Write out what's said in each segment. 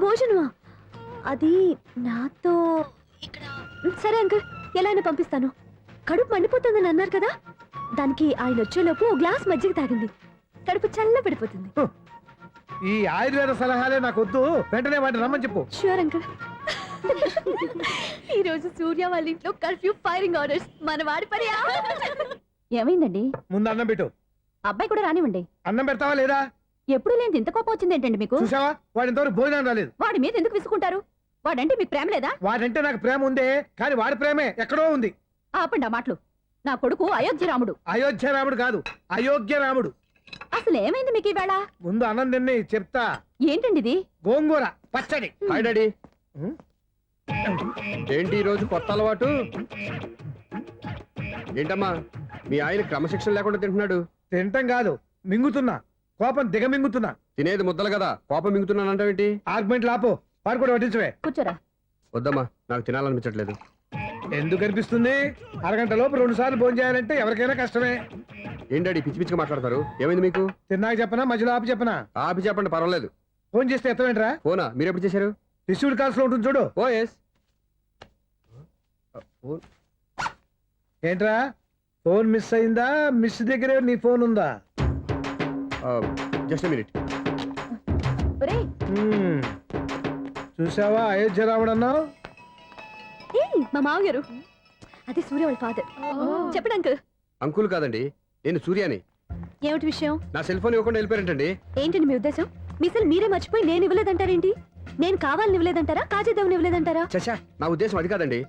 భోజనమా? అది నాతో ఇక్కడ. సరే అంకుల్, ఎలా అయినా పంపిస్తాను. కడుపు మండిపోతుందని అన్నారు కదా, దానికి ఆయన వచ్చేలోపు ఓ గ్లాస్ మజ్జిగ తాగింది, కడుపు చల్ల పడిపోతుంది. ఈ ఆయుర్వేద సలహాలే నాకు వద్దు, వెంటనే వాటిని రమ్మని చెప్పు. Sure uncle. ఈ రోజు సూర్య వాళ్ళ ఇంట్లో కర్ఫ్యూ ఫైరింగ్ ఆర్డర్స్. మన వాడి పని. ఏమైందండి? ముందు అన్నం పెట్టు. అబ్బాయి కూడా రానివ్వండి. అన్నం పెడతావా లేదా? ఎప్పుడు లేని ఇంత కోపం వచ్చింది ఏంటండి మీకు? చూసావా, వాడి ఇంతవరకు భోజనం రాలేదు. వాడి మీద ఎందుకు విసుకుంటారు? వాడంటే మీకు ప్రేమ లేదా? వాడంటే నాకు ప్రేమ ఉందే, కానీ వాడి ప్రేమే ఎక్కడో ఉంది. ఆపండి ఆ మాటలు. నా కొడుకు అయోధ్య రాముడు. అయోధ్య రాముడు కాదు, అయోగ్య రాముడు. అసలు ఏమైంది మీకు ఈవేళ? ముందు అన్నం తిని చెప్తా. ఏంటండి ఇది? గోంగూర పచ్చడి. Hi daddy. ఏంటి ఈ రోజు కొత్త అలవాటు? ఏంటమ్మా మీ ఆయన క్రమశిక్షణ లేకుండా తింటున్నాడు? తింటం కాదు, మింగుతున్నా. కోపం దిగమింగుతున్నా. తినేది ముద్దలు కదా, కోపం మింగుతున్నానంటావేంటి? ఆర్గ్మెంట్ లాపో, వాడు కూడా వడ్డించవే. కూర్చోరా. వద్దమ్మా, నాకు తినాలనిపించట్లేదు. ఎందుకు అనిపిస్తుంది? అరగంట లోపు 2 సార్లు భోజనం చేయాలంటే ఎవరికైనా కష్టమే. ఏం డాడీ పిచ్చి పిచ్చిగా మాట్లాడతారు? ఏమైంది మీకు? తిన్నాక చెప్పనా, మధ్యలో ఆపి చెప్పనా? ఆపి చెప్పండి, పర్వాలేదు. ఫోన్ చేస్తే ఎత్తవేంట్రా? ఫోనా? మీరు ఎప్పుడు చేశారు? రిసీవ్డ్ కాల్స్ లో ఉంటుంది చూడు. ఓ ఎస్. ఏంట్రా, ఫోన్ మిస్ అయిందా? మిస్ దగ్గరే నీ ఫోన్ ఉందా? Just minute. చూసావా, అయోధ్య రాముడు అన్నావు. మా మామగారు, అది సూర్య వాళ్ళ ఫాదర్. చెప్పండి అంకుల్. అంకుల్ కాదండి, నేను సూర్యాని. ఏమిటి విషయం? నా సెల్ ఫోన్ ఇవ్వకుండా వెళ్ళిపోయారంటండి. ఏంటండి మీ ఉద్దేశం? మీ సెల్ మీరే మర్చిపోయి నేను ఇవ్వలేదంటారేంటి? నేను కావాలని ఇవ్వలేదంటారా, కాజేద్దామని ఇవ్వలేదంటారా? చచ్చా, నా ఉద్దేశం అది కాదండి.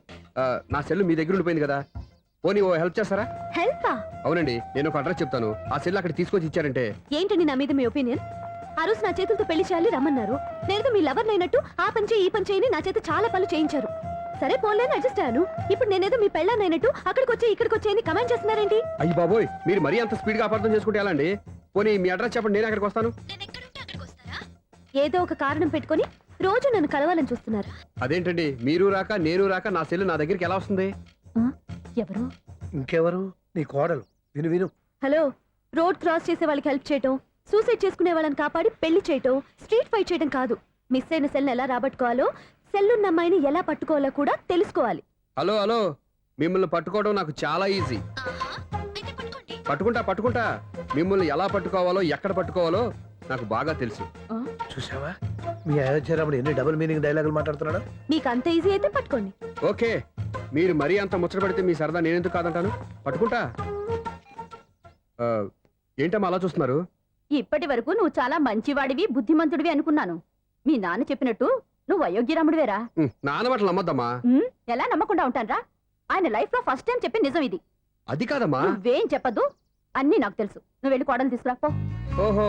నా సెల్ మీ దగ్గర ఉండిపోయింది కదా, పోనీ ఓ హెల్ప్ చేస్తారా? హెల్పా? అవునండి, నేను ఒక అడ్రస్ చెప్తాను, ఆ సెల్ అక్కడ తీసుకొచ్చి ఇచ్చారంటే. ఏంటండి నా మీద మీ ఒపీనియన్? ఆ రోజు నా చేతులతో పెళ్లి చేయాలి రమ్మన్నారు. నేను మీ లవర్ అయినట్టు ఆ పని చేయి ఈ పని చేయని నా చేత చాలా పనులు చేయించారు. సరే పోన్లేని అడ్జస్ట్ అయ్యాను. ఇప్పుడు నేనేదో మీ పెళ్ళాన్నైనట్టు అక్కడికి వచ్చి ఇక్కడికి వచ్చి కమెంట్ చేస్తున్నారేంటి? అయ్యి బాబోయ్, మీరు మరీ అంత స్పీడ్ గా అపార్థం చేసుకుంటే ఎలా అండి? పోనీ మీ అడ్రస్ చెప్పండి, నేను అక్కడికి వస్తాను. ఏదో ఒక కారణం పెట్టుకొని రోజు నన్ను కలవాలని చూస్తున్నారు. అదేంటండి, మీరు రాక నేను రాక నా సెల్ నా దగ్గరికి ఎలా వస్తుంది? ఎవరు? ఇంకెవరు? నీ కోడలు. విను విను. హలో, రోడ్ క్రాస్ చేసే వాళ్ళకి హెల్ప్ చేయటం, సూసైడ్ చేసుకునే వాళ్ళని కాపాడి పెళ్లి చేయటం, స్ట్రీట్ ఫైట్ చేయడం కాదు. మిస్ అయిన సెల్ ఎలా రాబట్టుకోవాలో, సెల్లున్న అమ్మాయిని ఎలా పట్టుకోవాలో కూడా తెలుసుకోవాలి. హలో హలో, మిమ్మల్ని పట్టుకోవడం నాకు చాలా ఈజీ. పట్టుకుంటా. మిమ్మల్ని ఎలా పట్టుకోవాలో, ఎక్కడ పట్టుకోవాలో నాకు బాగా తెలుసు. చూసావా, మీ అయోధ్య రాముడు ఎన్ని డబుల్ మీనింగ్ డైలాగులు మాట్లాడుతున్నాడు. మీకు అంత ఈజీ అయితే పట్టుకోండి. ఓకే, మీరు మరీ అంత ముచ్చట పడితే మీ సరదా నేనెందుకు కాదంటాను. పట్టుకుంటా. ఏంటమ్మా అలా చూస్తున్నారు? ఇప్పటి వరకు నువ్వు చాలా మంచివాడివి, బుద్ధిమంతుడివి అనుకున్నాను. మీ నాన్న చెప్పినట్టు నువ్వు అయోగ్యరాముడివేరా? నాన్న మాటలు నమ్మద్దమ్మా. ఎలా నమ్మకుండా ఉంటానరా? ఆయన లైఫ్ లో ఫస్ట్ టైం చెప్పి నిజం ఇది. అది కాదమ్మా. నువ్వేం చెప్పద్దు, అన్ని నాకు తెలుసు. నువ్వు వెళ్ళి కోడలు తీసుకురాపో. ఓహో,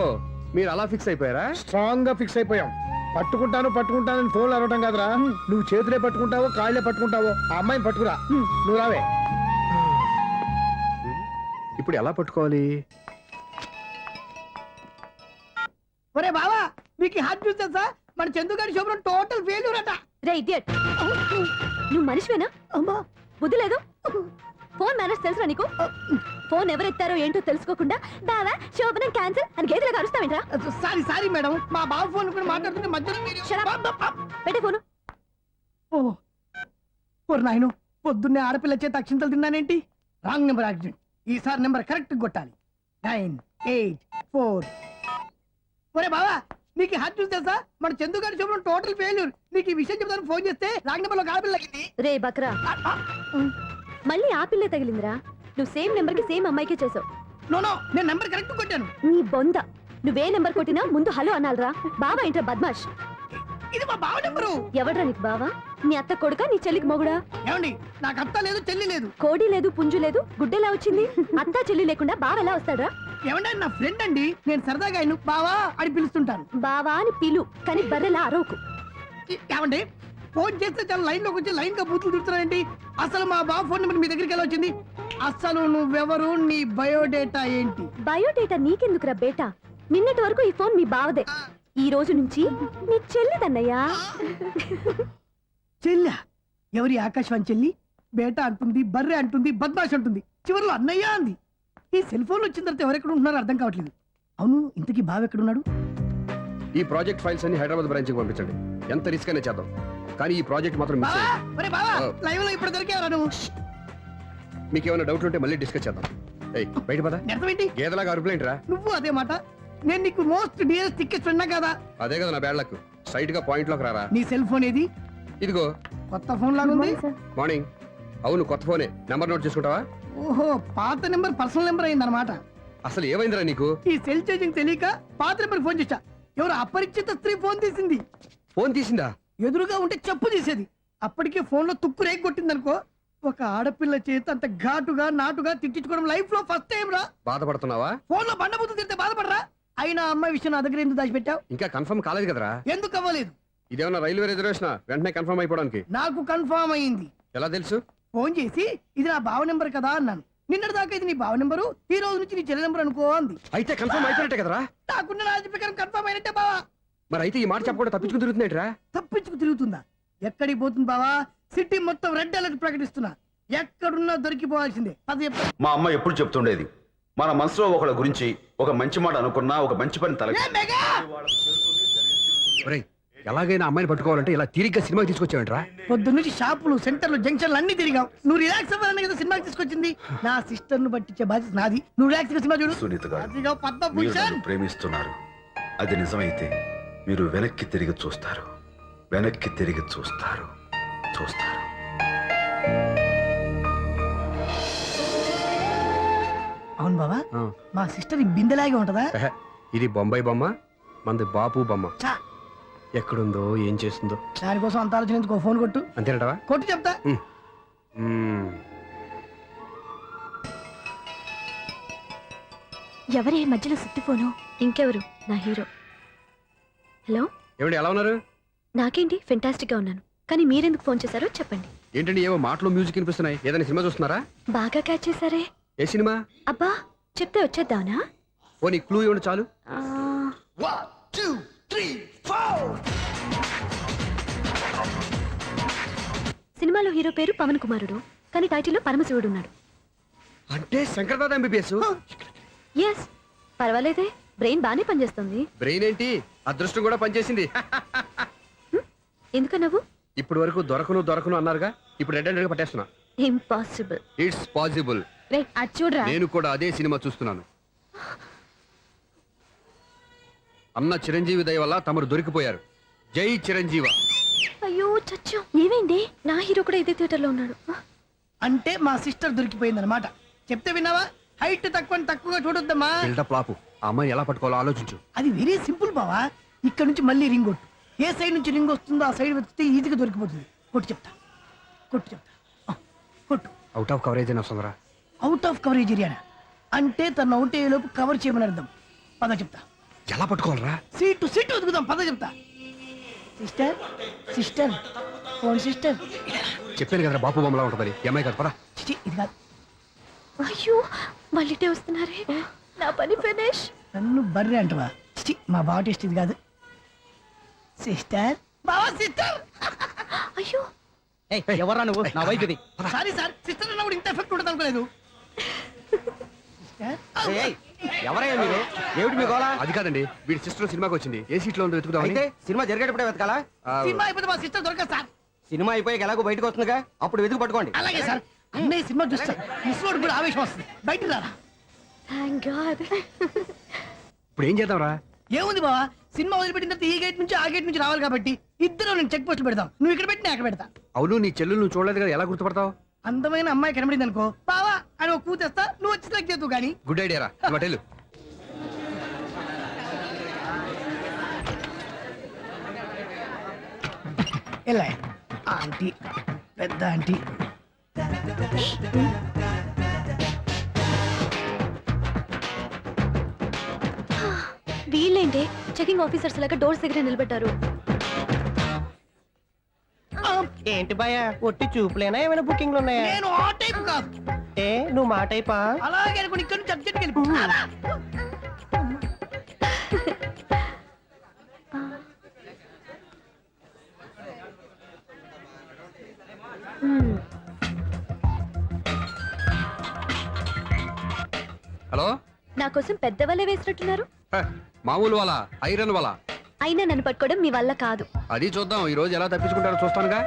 మీరు అలా ఫిక్స్ అయిపోయారా? స్ట్రాంగ్ గా ఫిక్స్ అయిపోయాం. పట్టుకుంటానని ఫోన్లు అరవటం కాదురా. నువ్వు చేతులే పట్టుకుంటావో కాళ్ళే పట్టుకుంటావో ఆ అమ్మాయిని పట్టుకురా. నువ్వు రావే. ఇప్పుడు ఎలా పట్టుకోవాలి? ఒరే బావా, మీకు హాట్ చూస్తా సార్, మన చందుగారి శుభ్రం టోటల్ ఫెయిల్యూర్ అట. రే ఇడియట్, నువ్వు మనిషివేనా? అమ్మా, బుద్ధి లేదు. ఫోన్ మేనేజ్ తెలుసా నీకు? ఫోన్ ఎవరెత్తారో ఏంటో తెలుసుకోకుండా బావా శోభనం క్యాన్సిల్ అని గేదెలకు అరుస్తావేంట్రా? సారీ మేడం, మా బావ ఫోన్ కూడా మాట్లాడుతుంటే మధ్యలో పెట్టే ఫోను. ఓ నాయను, పొద్దున్నే ఆడపిల్ల చేత అక్షింతలు తిన్నానేంటి? Wrong number accident. ఈసారి నెంబర్ కరెక్ట్ కొట్టాలి. 984. ఒరే బావా, నీకు హాట్ చూస్తే సార్, మన చందుగారి శుభ్రం టోటల్ ఫెయిల్యూర్. నీకు ఈ విషయం చెప్తాను ఫోన్ చేస్తే రాంగ్ నెంబర్ లో ఆడపిల్ల తగ్గింది. రే బక్రా, మళ్ళీ ఆ పిల్లే తగిలిందిరా. నువ్వు సేమ్ నెంబర్ కి సేమ్ అమ్మాయికే చేసావు. నో, నేను నెంబర్ కరెక్ట్ కొట్టాను. నీ బొంద, నువ్వే నెంబర్ కొట్టినా ముందు హలో అనాలరా. బావా ఏంట్రా బద్మాష్? ఇది మా బావ నెంబరు. ఎవడ్రా నీకు బావా? నీ అత్త కొడుక, నీ చెల్లికి మొగుడా? ఏమండి, నాకు అత్త లేదు చెల్లి లేదు. కోడి లేదు పుంజు లేదు, గుడ్డెలా వచ్చింది? అత్త చెల్లి లేకుండా బావ ఎలా వస్తాడా? ఏమంటే నా ఫ్రెండ్ అండి, నేను సరదాగా ఆయన బావా అని పిలుస్తుంటాను. బావా అని పిలు, కానీ బర్రెలా అరవకు. ఏమండి, ఫోన్ చేస్తే చాలా లైన్ లోకి వచ్చి లైన్ గా బూతులు తిడుతున్నానండి. అసలు మా బావ ఫోన్ నెంబర్ మీ దగ్గరికి ఎలా వచ్చింది? అసలు నువ్వెవరు, నీ బయోడేటా ఏంటి? బయోడేటా నీకెందుకురా బేటా? నిన్నటి వరకు ఈ ఫోన్ మీ బావదే, ఈ రోజు నుంచి నీ చెల్లిదన్నయ్యా. చెల్లి ఎవరి? ఆకాశవాణి చెల్లి. బేటా అంటుంది, బర్రె అంటుంది, బద్మాష్ అంటుంది, చివరిలో అన్నయ్య అంది. ఈ సెల్ ఫోన్ వచ్చిన తర్వాత ఎవరెక్కడ ఉంటున్నారో అర్థం కావట్లేదు. అవును, ఇంతకీ బావ ఎక్కడున్నాడు? ఈ ప్రాజెక్ట్ ఫైల్స్ అన్ని హైదరాబాద్ బ్రాంచ్ కి పంపించండి. ఎంత రిస్క్ అయినా చేద్దాం, కానీ ఈ ప్రాజెక్ట్ మాత్రం మిస్ బావా అయ్యింది. ఒరే బావా ఆ. లైవ్ లో ఇప్పుడు దొరికేవరా నువ్వు? మీకు ఏమైనా డౌట్లు ఉంటే మళ్ళీ డిస్కస్ చేద్దాం. ఏయ్ బయట పద. అర్థమేంటి? గేదలాగా అరుపులేంట్రా? నువ్వు అదే మాట. నేను నీకు మోస్ట్ డియరెస్ట్ టికెట్స్ విన్నా కదా. అదే కదా నా బ్యాడ్ లక్. స్ట్రైట్ గా పాయింట్ లోకి రారా. నీ సెల్ ఫోన్ ఏది? ఇదిగో. కొత్త ఫోన్ లాగా ఉంది. మార్నింగ్. అవును కొత్త ఫోనే. నెంబర్ నోట్ చేసుకుంటావా? ఓహో పాత నెంబర్ పర్సనల్ నెంబర్ అయిందన్నమాట. అసలు ఏమైందిరా నీకు? ఈ సెల్ చేంజింగ్ తెలియక పాత నెంబర్ ఫోన్ చేశా. ఎవరు అపరిచిత స్త్రీ ఫోన్ తీసింది. ఫోన్ తీసిందా? ఎదురుగా ఉంటే చెప్పు తీసేది. అప్పటికే ఫోన్ లో తుక్కు రేగి కొట్టిందనుకో. ఒక ఆడపిల్ల చేత అంత ఘాటుగా నాటుగా తిట్టించుకోవడం లైఫ్ లో ఫస్ట్ టైం రా. బాధపడుతున్నావా? ఫోన్ లో బండబూతులు తిడితే బాధపడరా? అయినా అమ్మాయి విషయం నా దగ్గర ఎందుకు దాచిపెట్టావు? ఇంకా కన్ఫర్మ్ కాలేదు కదరా. ఎందుకు అవ్వలేదు? ఇదేమన్నా రైల్వే రిజర్వేషన్? వెంటనే కన్ఫర్మ్ అయిపోవడానికి. నాకు కన్ఫర్మ్ అయింది. ఎలా తెలుసు? ఫోన్ చేసి ఇది నా బావ నెంబర్ కదా అన్నాను. నిన్నటి దాకా ఇది నీ బావ నెంబరు, ఈ రోజు నుంచి నీ చెల్లి నెంబర్ అనుకో అంది. అయితే కన్ఫర్మ్ అయిపోయినట్టే కదరా. నాకున్న రాజు ప్రకారం కన్ఫర్మ్ అయినట్టే బావా. మరి అయితే ఈ మాట చెప్పకుండా తప్పించుకుని తిరుగుతున్నాయిట్రా. తప్పించుకు తిరుగుతుందా? ఎక్కడికి పోతుంది బావా? సిటీ మొత్తం రెడ్ అలర్ట్ ప్రకటిస్తున్నా. ఎక్కడున్నా దొరికిపోవాల్సిందే. అది చెప్తా. మా అమ్మ ఎప్పుడు చెప్తుండేది, మన మనసులో ఒకళ్ళ గురించి ఒక మంచి మాట అనుకున్నా ఒక మంచి పని తల ఏ మెగా! ఒరేయ్, ఎలాగైనా అమ్మాయిని పట్టుకోవాలంటే ఇలా తీరిగ్గా సినిమాకి తీసుకొచ్చావంట్రా. పొద్దున్నుంచి షాపులు సెంటర్లు జంక్షన్లు అన్ని తిరిగావు. నువ్వు రిలాక్స్ అవ్వాలని కదా సినిమాకి తీసుకొచ్చింది. నా సిస్టర్ ను పట్టించే బాధ్యత నాది. నువ్వు రిలాక్స్ గా సినిమా చూడు. సునీత గారు, అదిగో మీరు పద్మభూషణ్. నన్ను ప్రేమిస్తున్నారు. అది నిజమైతే మీరు వెనక్కి తిరిగి చూస్తారు, వెనక్కి తిరిగి చూస్తారు, చూస్తారు. అవును బావా, ఆ. మా సిస్టర్ ఈ బిందెలాగే ఉంటదా? ఎహె, ఇది బొంబాయి బొమ్మ, మంది బాపు బొమ్మ. చా, ఎక్కడుందో ఏం చేస్తుందో. దానికోసం అంత ఆలోచన ఎందుకు? ఫోన్ కొట్టు. అంతేనటవా? కొట్టు చెప్తా. ఎవరే మధ్యలో సుత్తి ఫోను? ఇంకెవరు? నా హీరో. హలో, ఏమిటి ఎలా ఉన్నారు? నాకేంటి ఫెంటాస్టిక్ గా ఉన్నాను. కానీ మీరెందుకు ఫోన్ చేశారో చెప్పండి. ఏంటండి ఏవో మాటలు మ్యూజిక్ వినిపిస్తున్నాయి. ఏదైనా సినిమా చూస్తున్నారా? బాగా క్యాచ్ చేశారే. ఏ సినిమా? అబ్బా, చెప్తే వచ్చేద్దానా? పోనీ క్లూ ఇవ్వండి చాలు. ఆ, 1 2 3 4. సినిమాలో హీరో పేరు పవన్ కుమారుడు, కానీ టైటిల్లో పరమశివుడు ఉన్నాడు. అంటే శంకర్దాద ఎంబీబీఎస్. ఎస్, పర్వాలేదే, బ్రెయిన్ బానే పనిచేస్తుంది. బ్రెయిన్ ఏంటి, అదృష్టం కూడా పనిచేసింది. ఎందుకన్నావు? ఇప్పటి వరకు దొరకను అన్నారుగా, ఇప్పుడు రెడ్ హ్యాండెడ్ గా పట్టేస్తున్నా. ఇంపాసిబుల్. It's possible. రే, అది చూడరా. నేను కూడా అదే సినిమా చూస్తున్నాను. అన్న చిరంజీవి దయ వల్ల తమరు దొరికిపోయారు. జై చిరంజీవ. అయ్యో చచ్చా, ఏమైంది? నా హీరో కూడా ఇదే థియేటర్ లో ఉన్నాడు. అంటే మా సిస్టర్ దొరికిపోయింది అనమాట. చెప్తే విన్నావా? హైట్ తక్కువగా చూడొద్దమ్మా. బిల్డప్ లాపు. ఆ అమ్మాయి ఎలా పట్టుకోవాలో ఆలోచించు. అది వెరీ సింపుల్ బావా. ఇక్కడ నుంచి మళ్ళీ రింగ్ కొట్టు. ఏ సైడ్ నుంచి రింగ్ వస్తుందో ఆ సైడ్ వెతికితే ఈజీగా దొరికిపోతుంది. కొట్టు చెప్తా. ఆ, కొట్టు. అవుట్ ఆఫ్ కవరేజ్ అని వస్తుందిరా. అవుట్ ఆఫ్ కవరేజ్ ఏరియా అంటే తన అవుట్ అయ్యేలోపు కవర్ చేయమని అర్థం. పద చెప్తా. ఎలా పట్టుకోవాలరా? సీటు వెతుకుదాం. పద చెప్తా. Sister phone sister. చెప్పాను కదరా బాపు బొమ్మలా ఉంటుందని. ఎంఐ కదా పరా. చిచి, ఇది కాదు. అయ్యో, మళ్ళీటే వస్తున్నారే. నా పని ఫినిష్. నన్ను బర్రె అంటవా? చిచి, మా బావ టేస్ట్ ఇది కాదు. సిస్టర్, బావా సిస్టర్. అయ్యో, ఎవరా నువ్వు? నా వైపు ఇది. సారీ సార్, సిస్టర్ అన్నప్పుడు ఇంత ఎఫెక్ట్ ఉంటుంది అనుకోలేదు. సిస్టర్, ఎవరయ్యా మీరు? ఏమిటి మీ గోళ? అది కాదండి, వీడి సిస్టర్ సినిమాకి వచ్చింది. ఏ సీట్ లో ఉందో వెతుకుదామని. అయితే సినిమా జరిగేటప్పుడే వెతకాలా? ఆ, సినిమా అయిపోతే మా సిస్టర్ దొరకదు సార్. సినిమా అయిపోయాక ఎలాగో బయటకు వస్తుందిగా, అప్పుడు వెతుకు పట్టుకోండి. అలాగే సార్. అన్నయ్య సినిమా చూస్తా మిస్లోడ్ కూడా ఆవేశం వస్తుంది. బయటికి రారా. Thank God. ఇప్పుడు ఏం చేద్దాంరా? ఏముంది బావా, సినిమా వదిలిపెట్టిన తర్వాత ఈ గేట్ నుంచి ఆ గేట్ నుంచి రావాలి కాబట్టి ఇద్దరు నేను చెక్ పోస్టులు పెడతాం. నువ్వు ఇక్కడ పెట్టి నేను అక్కడ పెడతా. అవును, నీ చెల్లెలు నువ్వు చూడలేదు కదా, ఎలా గుర్తుపడతావు? అందమైన అమ్మాయి కనబడింది అనుకో, బావా అని ఒక కూతేస్తా, నువ్వు వచ్చి సెలెక్ట్ చేద్దు కానీ. గుడ్ ఐడియా రా. నువ్వు అటెళ్ళు. ఎలా ఆంటీ, పెద్ద ఆంటీ. వీళ్ళేంటి చెకింగ్ ఆఫీసర్స్ లాగా డోర్స్ దగ్గర నిలబెట్టారు. ఏంటి భయ, ఒట్టి చూపులేనా? ఏమైనా బుకింగ్లు ఉన్నాయా? నేను ఆ టైప్ కాదు. ఏ నువ్వు మా టైపా? అలాగే అనుకుని ఇక్కడ నుంచి అర్జెంట్కి వెళ్ళిపో. హలో. నా కోసం పెద్ద వలే వేసినట్టున్నారు. హ, మామూలు వాళ్ళ, ఐరన్ వాళ్ళ. అయినా నన్ను పట్టుకోవడం మీ వల్ల కాదు. అది చూద్దాం ఈ రోజు ఎలా తప్పించుకుంటారో చూస్తానుగా.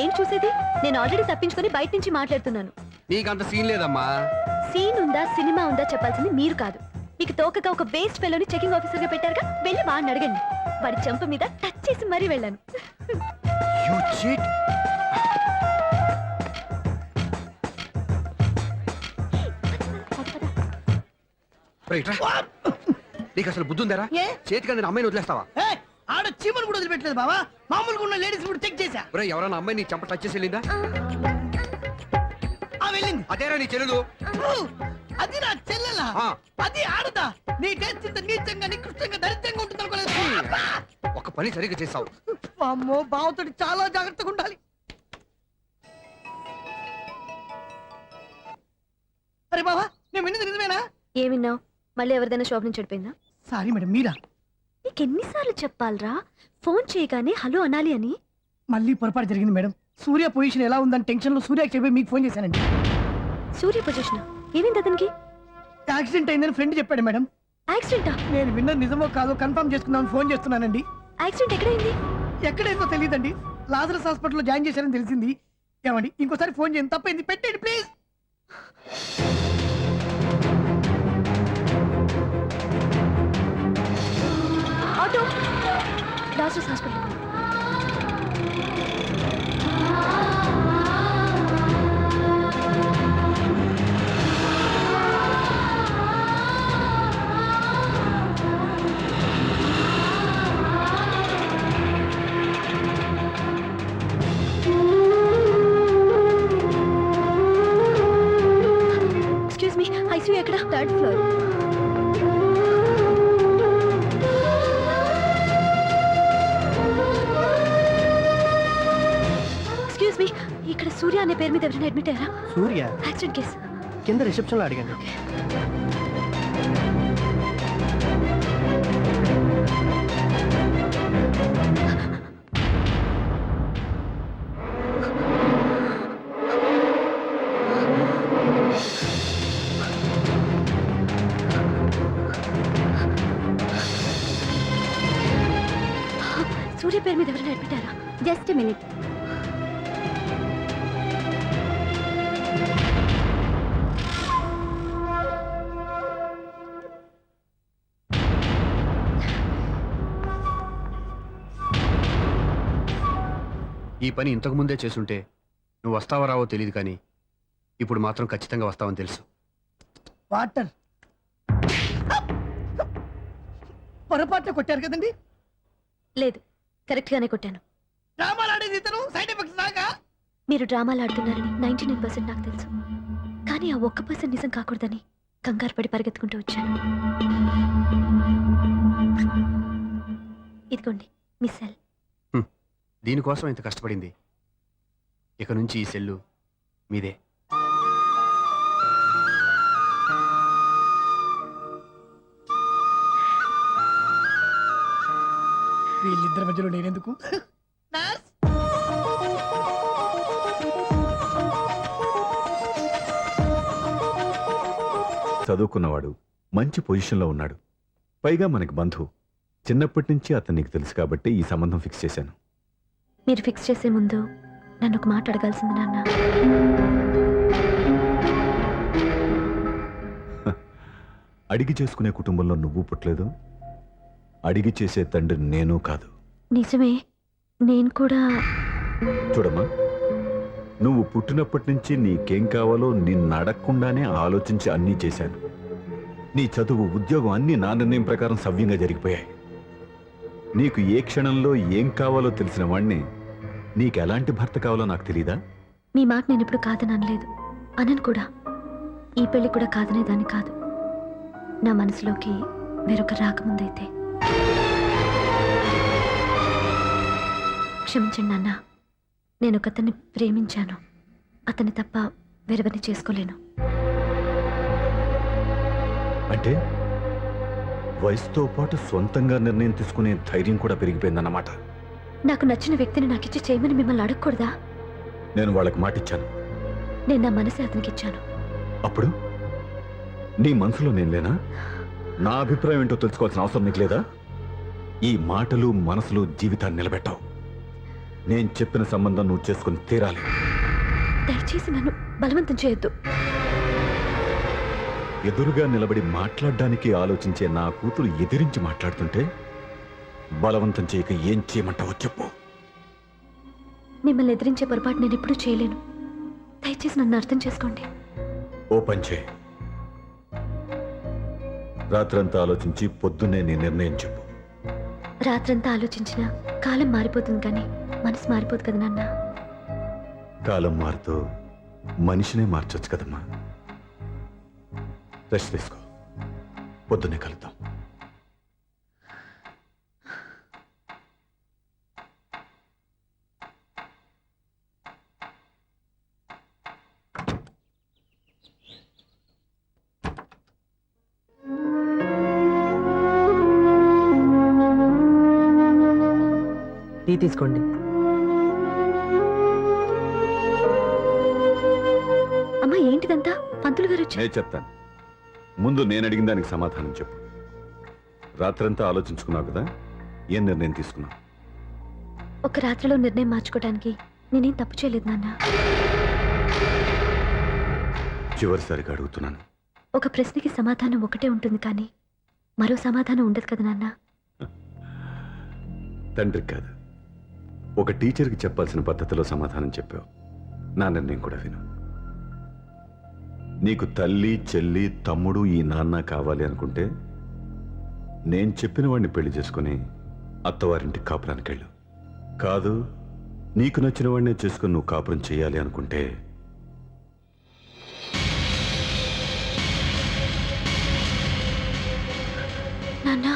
ఏం చూసేది? నేను ఆల్రెడీ తప్పించుకొని బయట నుంచి మాట్లాడుతున్నాను. నీకు అంత సీన్ లేదమ్మా. సీన్ ఉందా సినిమా ఉందా చెప్పాల్సింది మీరు కాదు. మీకు తోకగా ఒక బేస్ట్ ఫెలోని చెకింగ్ ఆఫీసర్ గా పెట్టారుగా, వెళ్ళి వాడిని అడగండి. వాడి చెంప మీద టచ్ చేసి మరీ వెళ్ళాను. You cheat. రైట్ రా. నీకు అసలు బుద్ధి ఉందారా? ఏ? చేతికి అందిన అమ్మాయిని వదిలేస్తావా? ఏయ్, ఆడ చీమను కూడా వదిలిపెట్టలేదు బావా. మామూలుగా ఉన్న లేడీస్ కూడా చెక్ చేశా. ఒరేయ్, ఎవరైనా అమ్మాయి నీ చెంప టచ్ చేసి వెళ్ళిందా? ఆ వెళ్ళింది. అదేరా నీ చెల్లెలు. ఓ, అది నా చెల్లెలా? ఆ. అది ఆడదా? నీ టేస్ట్ ఇంత నీచంగా నికృష్టంగా దరిద్రంగా ఉంటుంది అనుకోలేదు. ఒక పని సరిగ్గా చేసావు. అమ్మో, బావతోటి చాలా జాగ్రత్తగా ఉండాలి. అరే బావా, నేను విన్నది నిజమేనా? ఏమిన్నావు? మళ్ళీ ఎవరిదైనా షాప్ నుంచి చెడిపోయిందా? సారీ మేడం, మీరా? నీకెన్నిసార్లు చెప్పాలరా ఫోన్ చేయగానే హలో అనాలి అని? మళ్ళీ పొరపాటు జరిగింది మేడం. సూర్య పొజిషన్ ఎలా ఉందని టెన్షన్ లో సూర్యకి చెప్పి మీకు ఫోన్ చేశానండి. సూర్య పొజిషన్ ఏమైంది అతనికి? యాక్సిడెంట్ అయిందని ఫ్రెండ్ చెప్పాడు మేడం. యాక్సిడెంటా? నేను విన్నది నిజమో కాదో కన్ఫర్మ్ చేసుకుందామని ఫోన్ చేస్తున్నానండి. యాక్సిడెంట్ ఎక్కడైంది? ఎక్కడైందో తెలియదండి. లాజరస్ హాస్పిటల్లో జాయిన్ చేశారని తెలిసింది. ఏమండి, ఇంకోసారి ఫోన్ చేయండి. తప్పైంది, పెట్టండి please. Auto Lazarus hospital. Excuse me, ICU ఎక్కడ? Third floor. ఎక్స్క్యూజ్ మీ, ఇక్కడ సూర్య అనే పేరు మీద ఎవరైనా అడ్మిట్ అయ్యారా? Surya accident case. కింద రిసెప్షన్ లో అడిగాను. సూర్య పేరు మీద ఎవరైనా అడ్మిట్ అయ్యారా? Just minute. ఈ పని ఇంతకు ముందే చేసుంటే నువ్వు వస్తావో రావో తెలియదు, కానీ ఇప్పుడు మాత్రం ఖచ్చితంగా వస్తావని తెలుసు. వాటర్ పొరపాటున కొట్టారు కదండి. లేదు, కరెక్ట్ గానే కొట్టాను. డ్రామాలు ఆడేది ఇతను, సైడ్ ఎఫెక్ట్స్ దాకా. మీరు డ్రామాలు ఆడుతున్నారని 99% నాకు తెలుసు, కానీ ఆ 1% నిజం కాకూడదని కంగారు పడి పరిగెత్తుకుంటూ వచ్చాను. ఇదిగోండి మీ సెల్. దీనికోసం ఇంత కష్టపడింది. ఇక నుంచి ఈ సెల్లు మీదే. వీళ్ళిద్దరి మధ్యలో నేనెందుకు? చదువుకున్నవాడు, మంచి పొజిషన్లో ఉన్నాడు, పైగా మనకి బంధువు. చిన్నప్పటి నుంచి అతను నీకు తెలుసు కాబట్టి ఈ సంబంధం ఫిక్స్ చేశాను. మీరు ఫిక్స్ చేసే ముందు నన్ను ఒక మాట అడగాల్సింది నాన్న. అడిగి చేసుకునే కుటుంబంలో నువ్వు పుట్టలేదు, అడిగి చేసే తండ్రి నేను కాదు. నిజమే, నేను కూడా. చూడమ్మా, నువ్వు పుట్టినప్పటి నుంచి నీకేం కావాలో నిన్ను అడగకుండానే ఆలోచించి అన్నీ చేశాను. నీ చదువు, ఉద్యోగం అన్నీ నా నిర్ణయం ప్రకారం సవ్యంగా జరిగిపోయాయి. నీకు ఏ క్షణంలో ఏం కావాలో తెలిసిన వాణ్ణి నీకు ఎలాంటి భర్త కావాలో నాకు తెలీదా? మీ మాట నేను ఇప్పుడు కాదని అనలేదు, అనను కూడా. ఈ పెళ్లి కూడా కాదనేదాన్ని కాదు. నా మనసులోకి వేరొక రాకముందైతే. క్షమించండి నాన్న, నేను ఒకతన్ని ప్రేమించాను. అతన్ని తప్ప వేరెవరిని చేసుకోలేను. అంటే వయసుతో పాటు సొంతంగా నిర్ణయం తీసుకునే ధైర్యం కూడా పెరిగిపోయిందన్నమాట. నాకు నచ్చిన వ్యక్తిని నాకిచ్చి చేయమని మిమ్మల్ని అడగకూడదా? నేను వాళ్ళకి మాటిచ్చాను. నేను నా మనసే అతనికి ఇచ్చాను. అప్పుడు నీ మనసులో నేను లేనా? నా అభిప్రాయం ఏంటో తెలుసుకోవాల్సిన అవసరం నీకు లేదా? ఈ మాటలు మనసులు జీవితాన్ని నిలబెట్టావు. నేను చెప్పిన సంబంధం నువ్వు చేసుకుని తీరాలి. దయచేసి నన్ను బలవంతం చేయొద్దు. ఎదురుగా నిలబడి మాట్లాడడానికి ఆలోచించే నా కూతురు ఎదిరించి మాట్లాడుతుంటే బలవంతం చేయక ఏం చేయమంటావో చెప్పు. మిమ్మల్ని ఎదిరించే పొరపాటు నేను ఎప్పుడూ చేయలేను. దయచేసి నన్ను అర్థం చేసుకోండి. ఓ పంచే, రాత్రంతా ఆలోచించి పొద్దున్నే నీ నిర్ణయం చెప్పు. రాత్రంతా ఆలోచించినా కాలం మారిపోతుంది కానీ మనసు మారిపోదు కదా నాన్న. కాలం మారుతూ మనిషినే మార్చొచ్చు కదమ్మా. రెస్ట్ తీసుకో, పొద్దున్నే కలుద్దాం. టీ తీసుకోండి. అమ్మా ఏంటిదంతా? పంతులు గారు వచ్చి నేను చెప్తాను. ముందు నేను అడిగిన దానికి సమాధానం చెప్పు. రాత్రంతా ఆలోచించుకున్నావు కదా, ఏం నిర్ణయం తీసుకున్నావు? ఒక రాత్రిలో నిర్ణయం మార్చుకోవడానికి నేనేం తప్పు చేయలేదు నాన్న. చివరిసారిగా అడుగుతున్నాను. ఒక ప్రశ్నకి సమాధానం ఒకటే ఉంటుంది కానీ మరో సమాధానం ఉండదు కదా నాన్న. తండ్రికి కాదు, ఒక టీచర్కి చెప్పాల్సిన పద్ధతిలో సమాధానం చెప్పావు. నా నిర్ణయం కూడా విను. నీకు తల్లి, చెల్లి, తమ్ముడు, ఈ నాన్న కావాలి అనుకుంటే నేను చెప్పిన వాడిని పెళ్లి చేసుకుని అత్తవారింటికి కాపురానికి వెళ్ళు. కాదు, నీకు నచ్చిన వాడినే చేసుకుని నువ్వు కాపురం చేయాలి అనుకుంటే నాన్న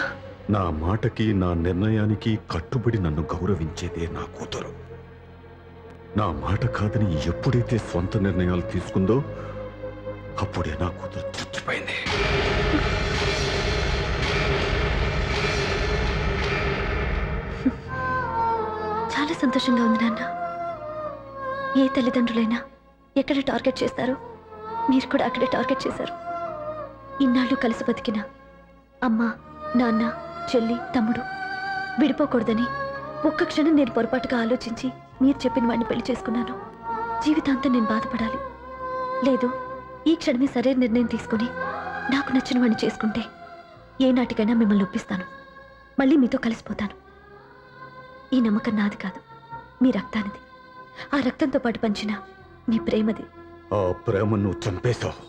నా మాటకి, నా నిర్ణయానికి కట్టుబడి నన్ను గౌరవించేదే నా కూతురు. నా మాట కాదని ఎప్పుడైతే సొంత నిర్ణయాలు తీసుకుందో అప్పుడే నా కూతురు చచ్చిపోయింది. చాలా సంతోషంగా ఉంది నాన్న. ఏ తల్లిదండ్రులైనా ఎక్కడ టార్గెట్ చేస్తారో మీరు కూడా అక్కడే టార్గెట్ చేశారు. ఇన్నాళ్ళు కలిసి బతికిన అమ్మ, నాన్న, చెల్లి, తమ్ముడు విడిపోకూడదని ఒక్క క్షణం నేను పొరపాటుగా ఆలోచించి మీరు చెప్పిన వాడిని పెళ్లి చేసుకున్నాను. జీవితాంతం నేను బాధపడాలి. లేదు, ఈ క్షణమే సరైన నిర్ణయం తీసుకుని నాకు నచ్చిన వాడిని చేసుకుంటే ఏ నాటికైనా మిమ్మల్ని ఒప్పిస్తాను. మళ్ళీ మీతో కలిసిపోతాను. ఈ నమ్మకం నాది కాదు, మీ రక్తానిది. ఆ రక్తంతో పాటు పంచిన మీ ప్రేమది. ఆ ప్రేమను నువ్వు చంపేశావు.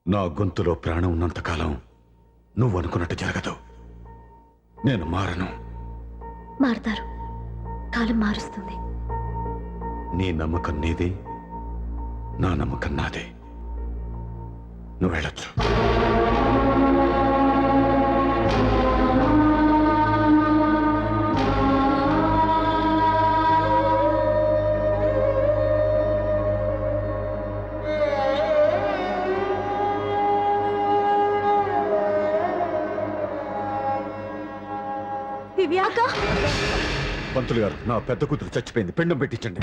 నా గొంతులో ప్రాణం ఉన్నంతకాలం నువ్వు అనుకున్నట్టు జరగదు. నేను మారను. మారతారు, కాలం మారుస్తుంది. నీ నమ్మకం నీది, నా నమ్మకం నాదే. నువ్వు వెళ్ళొచ్చు. దివ్యాక పంతులు గారు, నా పెద్ద కూతురు చచ్చిపోయింది, పిండం పెట్టించండి.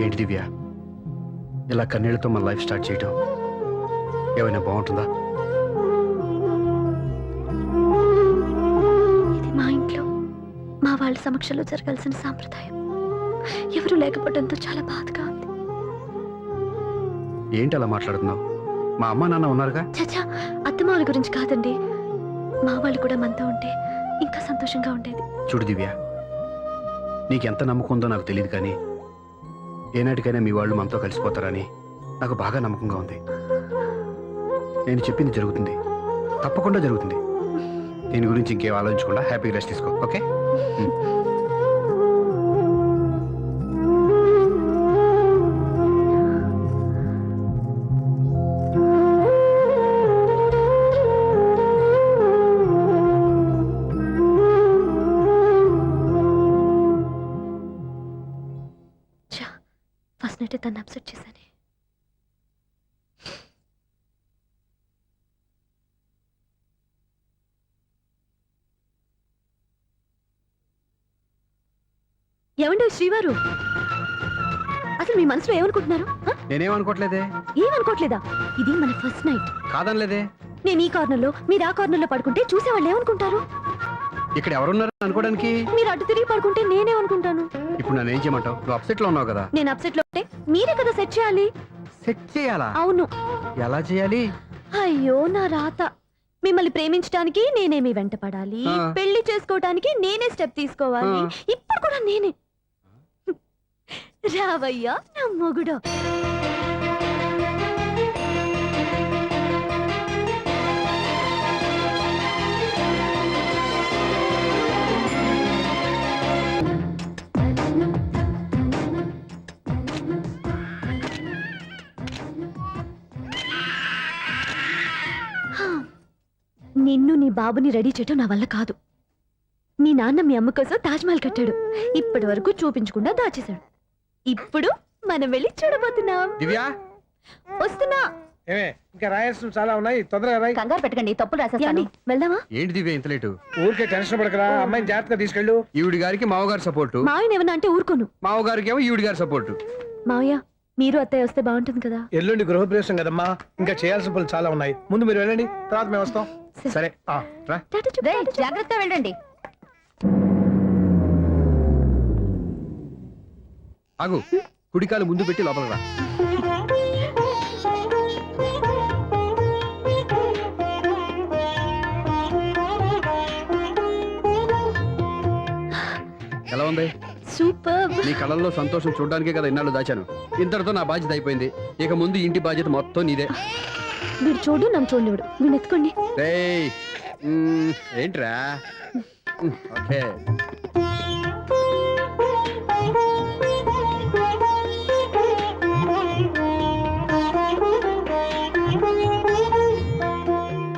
ఏంటి దివ్య, ఇలా కన్నీళ్లతో మన లైఫ్ స్టార్ట్ చేయటం ఏమైనా బాగుంటుందా? ఇది మా ఇంట్లో మా వాళ్ళ సమక్షంలో జరగాల్సిన సాంప్రదాయం. ఎవరు లేకపోవడంతో చాలా బాధగా ఉంది. ఏంటి అలా మాట్లాడుతున్నావు? మా అమ్మ నాన్న ఉన్నారుగా. చచ్చా, అత్తమాల గురించి కాదండి. మా వాళ్ళు కూడా మనతో ఉంటే ఇంకా సంతోషంగా ఉండేది. చూడు దివ్య, నీకెంత నమ్మకం ఉందో నాకు తెలియదు కానీ ఏనాటికైనా మీ వాళ్ళు మనతో కలిసిపోతారని నాకు బాగా నమ్మకంగా ఉంది. నేను చెప్పింది జరుగుతుంది, తప్పకుండా జరుగుతుంది. దీని గురించి ఇంకేం ఆలోచించకుండా హ్యాపీగా రెస్ట్ తీసుకో, ఓకే? ఫస్ట్ నైట్ తను అప్సెట్ చేశాను. ఏమండి శ్రీవారు, అసలు మీ మనసులో ఏమనుకుంటున్నారు? నేనేమనుకోవట్లేదే. ఏమనుకోవట్లేదా? ఇది మన ఫస్ట్ నైట్. కాదనలేదే. నేను ఈ కార్నర్ లో, మీరు ఆ కార్నర్ లో పడుకుంటే చూసేవాళ్ళు ఏమనుకుంటారు? ఇక్కడ ఎవరున్నారు అనుకోవడానికి? మీరు అటు తిరిగి పడుకుంటే నేనేమనుకుంటాను? ఇప్పుడు నన్ను ఏం చేయమంటావు? నువ్వు అప్సెట్ లో ఉన్నావు కదా. నేను అప్సెట్ లో ఉంటే మీరే కదా సెట్ చేయాలి. సెట్ చేయాలా? అవును. ఎలా చేయాలి? అయ్యో నా రాత. మిమ్మల్ని ప్రేమించడానికి నేనే మీ వెంట పడాలి, ఆ. పెళ్లి చేసుకోవడానికి నేనే స్టెప్ తీసుకోవాలి. ఆ. ఇప్పుడు కూడా నేనే. రావయ్యా నా మొగుడు. నిన్ను నీ బాబుని రెడీ చేయటం నా వల్ల కాదు. మీ నాన్న మీ అమ్మ కోసం తాజ్మహల్ కట్టాడు. ఇప్పటి వరకు చూపించకుండా దాచేశాడు. ఇప్పుడు మనం వెళ్ళి చూడబోతున్నాం. దివ్యా, వస్తున్నా. ఏమే ఇంకా రాయాల్సిన చాలా ఉన్నాయి, తొందరగా రాయి. కంగారు పెట్టకండి, తప్పులు రాసేస్తాను. వెళ్దామా? ఏంటి దివ్య ఇంత లేటు? ఊరికే టెన్షన్ పడకరా, అమ్మాయిని జాగ్రత్తగా తీసుకెళ్ళు. ఈవిడి గారికి మావగారు సపోర్టు, మావయ్య ఏమన్నా అంటే ఊరుకోను. మావగారికి ఏమో ఈవిడి గారి సపోర్టు. మావయ్య మీరు అత్తయ్య వస్తే బాగుంటుంది కదా. ఎల్లుండి గృహప్రవేశం కదమ్మా, ఇంకా చేయాల్సిన పనులు చాలా ఉన్నాయి. ముందు మీరు వెళ్ళండి, తర్వాత మేము వస్తాం. సరే ఆ. రా. జాగ్రత్తగా వెళ్ళండి. ఆగు, కుడికాలు ముందు పెట్టి లోపల రా. ఎలా ఉంది? సూపర్. నీ కళ్ళల్లో సంతోషం చూడడానికే కదా ఇన్నాళ్ళు దాచాను. ఇంతటితో నా బాధ్యత అయిపోయింది. ఇక ముందు ఇంటి బాధ్యత మొత్తం నీదే. మీరు చూడు, నన్ను చూడనివ్వడు. మీరు ఎత్తుకోండి. రేయ్, ఏంట్రా? ఓకే.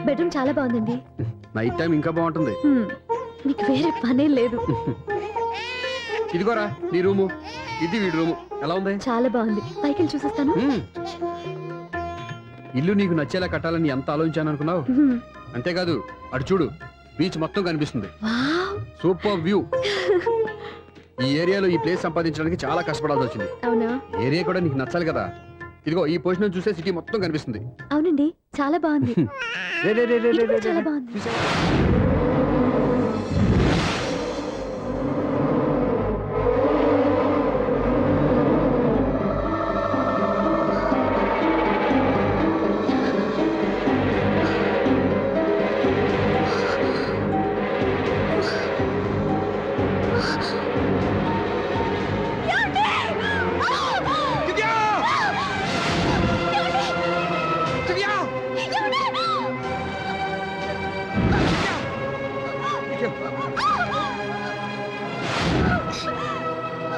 బెడ్రూమ్ చాలా బాగుందండి. నైట్ టైం ఇంకా బాగుంటుంది. మీకు వేరే పనే లేదు. ఇదిగోరా నీ రూము, ఇది వీడి రూము. ఎలా ఉంది? చాలా బాగుంది. పైకి వెళ్ళి చూసేస్తాను. ఇల్లు నీకు నచ్చేలా కట్టాలని ఎంత ఆలోచించాను అనుకున్నావు? అంతేకాదు, అటు చూడు, బీచ్ మొత్తం కనిపిస్తుంది. వావ్. Super view. ఈ ఏరియాలో ఈ ప్లేస్ సంపాదించడానికి చాలా కష్టపడాల్సి వచ్చింది. అవునా? ఏరియా కూడా నీకు నచ్చాలి కదా. ఇదిగో ఈ పొజిషన్ చూసే సిటీ మొత్తం కనిపిస్తుంది. అవునండి, చాలా బాగుంది. రే, రే, రే, రే, ఇది రే, కూడా రే, చాలా రే. బాగుంది. చూసావా?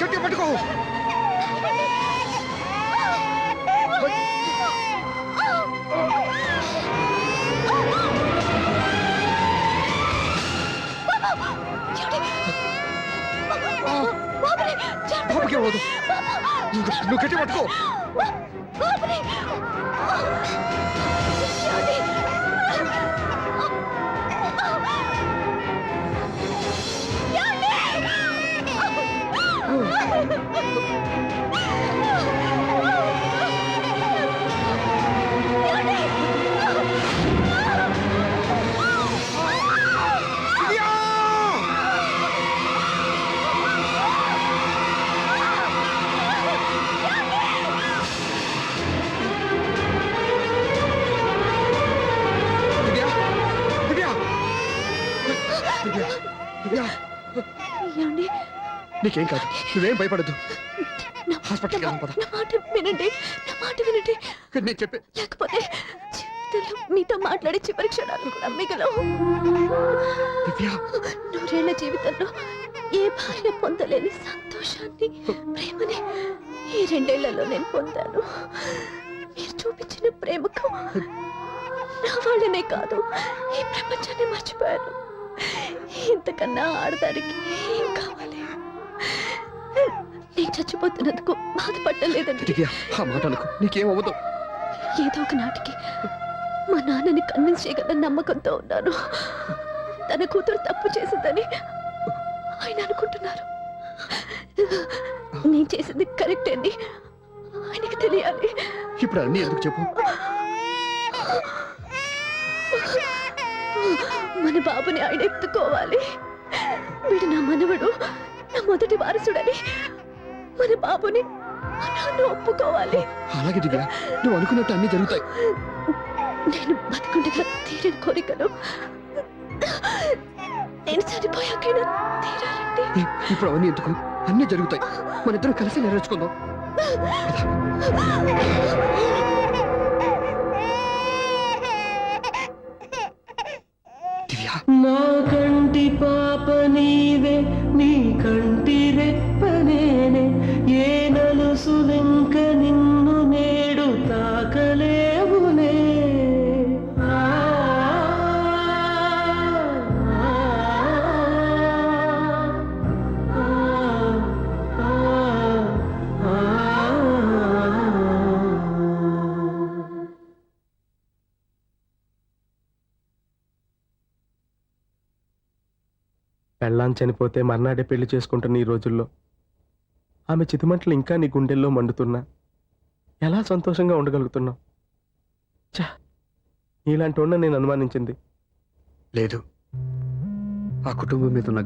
గట్టిగా పట్టుకో. బాబుకి అవ్వదు. నువ్వు గట్టి పట్టుకో. ఏమండి? నీకేం కాదు, నువ్వేం భయపడద్దు. హాస్పిటల్కి వెళ్దాం పద. నా మాట వినండి, నా మాట వినండి. నేను చెప్పే లేకపోతే జీవితంలో మీతో మాట్లాడే చివరి క్షణాలు కూడా మిగలవు. నూరేళ్ల జీవితంలో ఏ భార్య పొందలేని సంతోషాన్ని, ప్రేమని ఈ 2 ఏళ్లలో నేను పొందాను. మీరు చూపించిన ప్రేమకు నా వాళ్ళనే కాదు, ఈ ప్రపంచాన్ని మర్చిపోయాను. ఇంతకన్నా ఆడదానికి ఏం కావాలి? నేను చచ్చిపోతున్నందుకు బాధపడలేదండి. ఆ మాట అనుకో, నీకేమవ్వదు. ఏదో ఒక నాటికి మా నాన్నని కన్విన్స్ చేయగల నమ్మకంతో ఉన్నాను. తన కూతురు తప్పు చేసిందని ఆయన అనుకుంటున్నారు. నేను చేసింది కరెక్ట్ అని ఆయనకి తెలియాలి. ఇప్పుడు అన్నీ ఎందుకు చెప్పు? మన బాబుని ఆయన ఎత్తుకోవాలి. వీడు నా మనవడు, నా మొదటి వారసుడని మన బాబుని నాన్న ఒప్పుకోవాలి. అలాగే దివ్య, నువ్వు అనుకున్నట్టు అన్నీ జరుగుతాయి. నేను బతికుండగా తీరని కోరికలు నేను చనిపోయాకైనా తీరాలండి. ఇప్పుడు అవన్నీ ఎందుకు? అన్నీ జరుగుతాయి. మన ఇద్దరం కలిసి నెరవేర్చుకుందాం. దివ్య, నా కంటి పాప నీవే, నీ కంటి రెప్పనేనే, ఏ నలుసులెంక నిన్ను నేడు తాకలేవులే. ఆ, ఆ, ఆ, ఆ. పెళ్ళాం చనిపోతే మర్నాడే పెళ్లి చేసుకుంటున్న ఈ రోజుల్లో ఆమె చితిమంటలు ఇంకా నీ గుండెల్లో మండుతున్నా ఎలా సంతోషంగా ఉండగలుగుతున్నావు? ఛా, నీలాంటి ఉన్న నేను అనుమానించింది. లేదు, ఆ కుటుంబం మీద ఉన్న